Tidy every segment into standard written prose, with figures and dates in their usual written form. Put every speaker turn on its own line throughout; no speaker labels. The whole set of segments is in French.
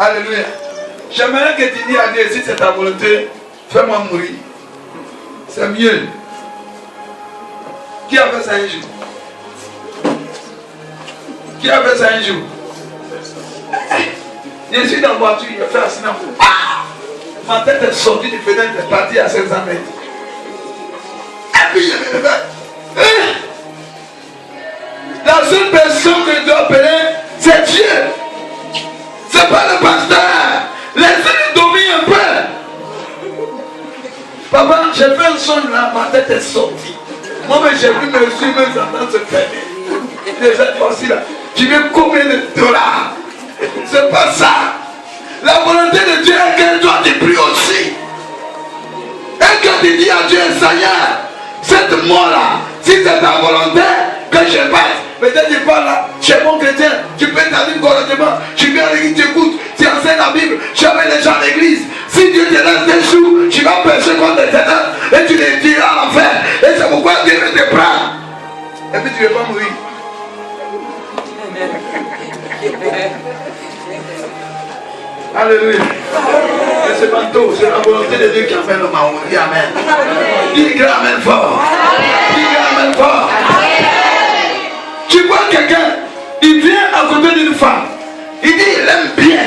Alléluia. J'aimerais que tu dises à Dieu, si c'est ta volonté, fais-moi mourir. C'est mieux. Qui a fait ça un jour? Qui a fait ça un jour? Je suis dans la voiture, il a fait accident. Ma tête est sortie du fenêtre, est partie à 500 mètres. Et puis je me réveille. La seule personne que je dois appeler, c'est Dieu. C'est pas le pasteur. Laissez-le dormir un peu. Papa, j'ai fait un son là, ma tête est sortie. Moi-même, j'ai vu mes yeux, mes entendre se fermer. Et cette fois-ci là, tu veux combien de dollars? C'est pas ça. La volonté de Dieu est que toi tu pries aussi. Et que tu dis à Dieu, Seigneur, cette mort-là, si c'est ta volonté, que je passe. Peut-être tu parles là, tu es bon chrétien, tu peux t'amener correctement, tu viens à l'église, tu écoutes, tu enseignes la Bible, tu amènes les gens à l'église. Si Dieu te laisse des sous, tu vas pécher contre les ténèbres et tu les tireras à l'enfer. Et c'est pourquoi Dieu veut te prendre. Et puis tu ne veux pas mourir. Alléluia. Et ce manteau, c'est la volonté de Dieu qui a fait le Mahon. Dis Amen. Dis grand Amen fort. Dis grand Amen fort. Tu vois quelqu'un, il vient à côté d'une femme. Il dit il aime bien.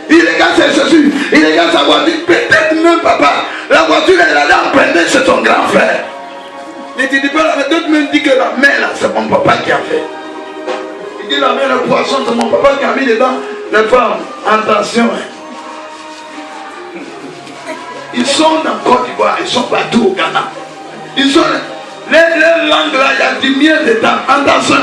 Il regarde ses chaussures. Il regarde sa voiture. Peut-être même papa, la voiture elle allait emprunter chez son grand frère. Mais tu dis pas, d'autres même disent que la main là, c'est mon papa qui a fait. Il dit la main, le poisson, c'est mon papa qui a mis dedans. Les femmes, attention. Ils sont en Côte d'Ivoire, ils sont partout au Ghana. Ils sont. Les langues là, il y a du miel dedans. Attention.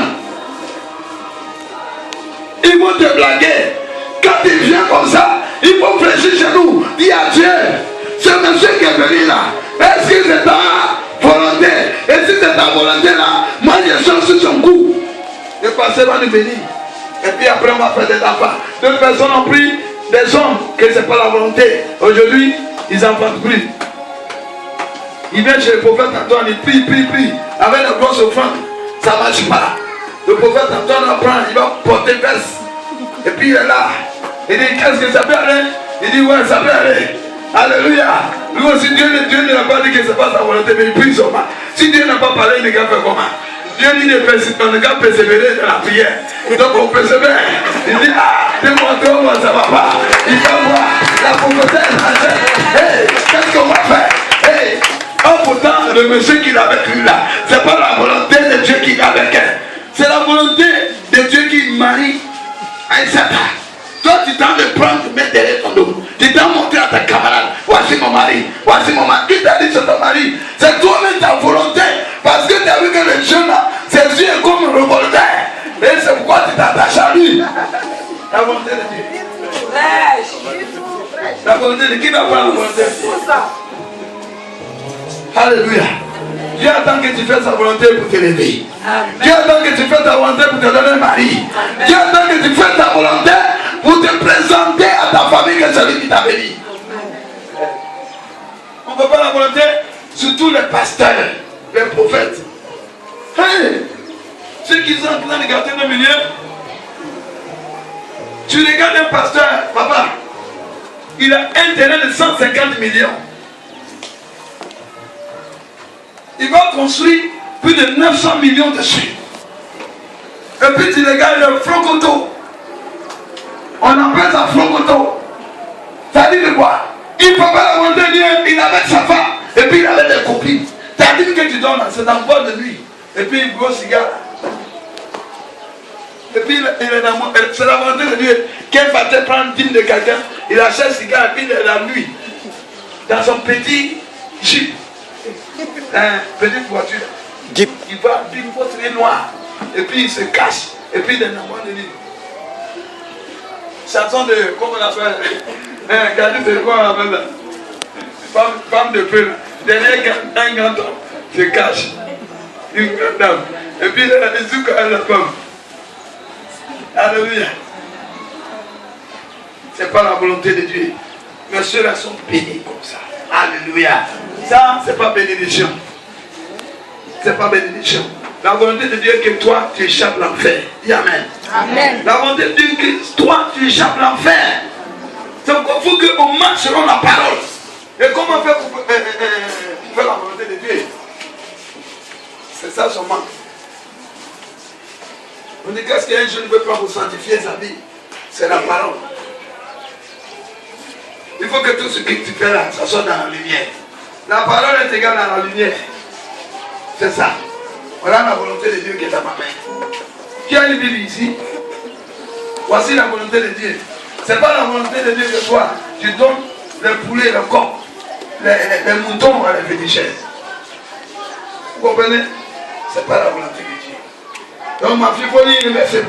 Ils vont te blaguer. Quand tu viens comme ça, il faut fléchir chez nous. Dis à Dieu, ce monsieur qui est venu là, est-ce que c'est ta volonté? Et si c'est ta volonté là, moi je sors sur son cou. Le passé va nous bénir. Et puis après on va faire des enfants. D'autres personnes ont pris des hommes que ce n'est pas la volonté. Aujourd'hui, ils n'en parlent plus. Il vient chez le prophète Antoine, il prie. Avec la grosse offrande, ça ne marche pas. Le prophète Antoine apprend, il va porter veste. Et puis il est là. Il dit, qu'est-ce que ça peut aller? Il dit, ouais, ça peut aller. Alléluia. Lui aussi, Dieu ne l'a pas dit que ce n'est pas sa volonté, mais il prie seulement. Si Dieu n'a pas parlé, il ne va faire comment? Dieu dit on ne va persévérer dans la prière. Donc on persévère. Il dit, démontre moi ça ne va pas. Il va voir la prophétesse. Hey, qu'est-ce qu'on va faire? Hey. Oh, pourtant, le monsieur qui est avec lui là, ce n'est pas la volonté de Dieu qui est avec elle. C'est la volonté de Dieu qui marie Aïssata. Toi, tu t'en de prendre, tu mets derrière ton dos. Tu t'en montré à ta camarade. Voici mon mari. Voici mon mari. Qui t'a dit c'est ton mari? C'est toi-même ta volonté. Parce que tu as vu que le jeune là, ses yeux sont comme un revolver. Et c'est pourquoi tu t'attaches à lui. La volonté de Dieu. La volonté de qui va prendre la volonté? Alléluia. Dieu attend que tu fasses sa volonté pour te lever. Dieu attend que tu fasses ta volonté pour te donner un mari. Dieu attend que tu fasses ta volonté pour te présenter à ta famille que c'est lui qui t'a béni. On ne veut pas la volonté, surtout les pasteurs, les prophètes. Hey, ceux qui sont en train de garder le milieu, tu regardes un pasteur, papa, il a un terrain de 150 millions. Il va construire plus de 900 millions dessus. Et puis tu regardes le Frocoto. On appelle ça Frocoto. Ça dit de quoi? Il ne peut pas la volonté de Dieu. Il avait sa femme. Et puis il avait des copines. Ça dit que tu donnes, c'est en boîte de nuit. Et puis il boit cigare. Et puis il est dans c'est la volonté de Dieu. Qu'un partait prendre 10 de quelqu'un, il achète cigare et puis il est la nuit. Dans son petit jeep. Petite voiture. Jeep. Il va, puis il faut très noir. Et puis il se cache. Et puis il est dans de lui. Chanson de, comment on appelle? Regardez, c'est quoi on appelle là? Femme de feu. Derrière un grand homme se cache. Une grande dame. Et puis il zouk à la femme. Alléluia. C'est pas la volonté de Dieu. Mais ceux-là sont bénis comme ça. Alléluia. Ça, c'est pas bénédiction. C'est pas bénédiction. La volonté de Dieu est que toi, tu échappes l'enfer. Dis Amen. Amen. La volonté de Dieu est que toi, tu échappes l'enfer. que on marche selon la parole. Et comment faire pour faire la volonté de Dieu? C'est ça son manque. On dit qu'est-ce qu'un jeune ne veut pas pour sanctifier sa vie? C'est la parole. Il faut que tout ce que tu fais là, ça soit dans la lumière. La parole est égale à la lumière. C'est ça. Voilà la volonté de Dieu qui est à ma main. Qui a une Bible ici? Voici la volonté de Dieu. Ce n'est pas la volonté de Dieu que toi, tu donnes les poulets, le coq, les moutons à les féticheurs. Vous comprenez? Ce n'est pas la volonté de Dieu. Donc ma fille, il faut lire le verset.